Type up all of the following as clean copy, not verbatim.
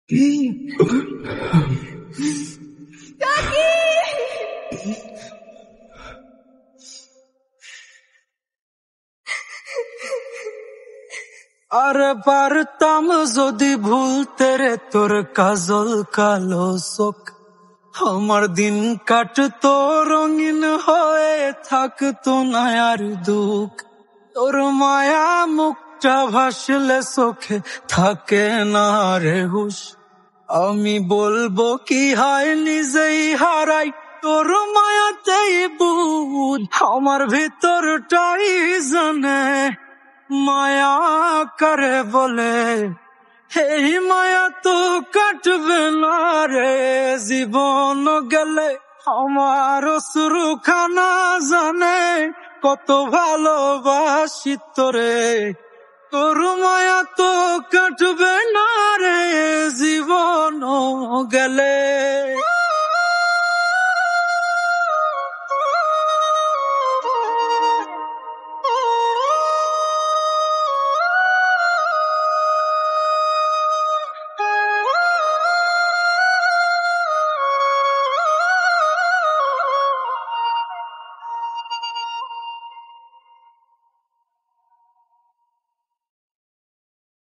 আর পারতাম যদি ভুলতে রে তোর কাজল কালো চোখ, আমার দিন কাটতো রঙিন হয়ে, থাকতো না আর দুঃখ। তোর মায়া মুখটা ভাসলে চোখে থাকে না রে হুশ, আমি বলবো কি হয় নিজেই হারাই তোর মায়াতেই বুঝ। আমার ভিতরটাই জানে মায়া করে বলে, এই মায়া তো কাটবে না রে জীবন গেলে। আমার অশ্রু খানা জানে কত ভালোবাসি তোরে, তোর মায়া তো কাটবে না রে জীবন গেলে।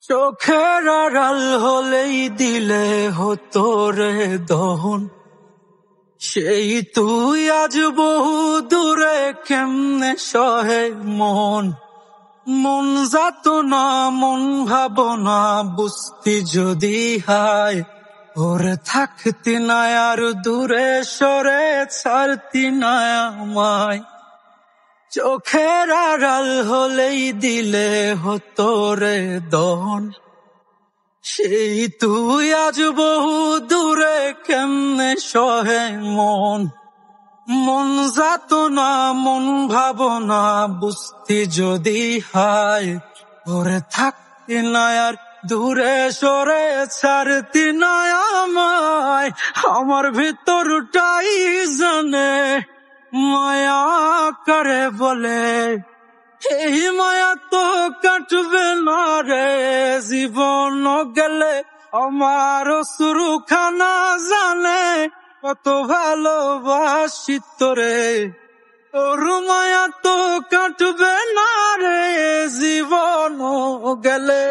চোখের আড়াল হলেই দিলে হতো রে দহন, সেই তুই আজ বহু দূরে কেমনে সহে মন। মন যাত না মন ভাবনা বুঝতি যদি হায়, ওরে থাকতি না আর দূরে সরে ছাড়তি না আমায়। চোখের আড়াল হলেই দিলে হতো রে দহন, সেই তুই আজ বহু দূরে কেমনে সহে মন। মন যাত না মন ভাবনা বুঝতি যদি হায়, ওরে থাকতি না আর দূরে সরে ছাড়তি না আমায়। আমার ভিতরটাই জানে মায়া করে বলে, এই মায়া তো কাটবে না রে জীবন গেলে। আমার অশ্রু খানা জানে কত ভালোবাসি তোরে, তোর মায়া তো কাটবে না রে জীবন গেলে।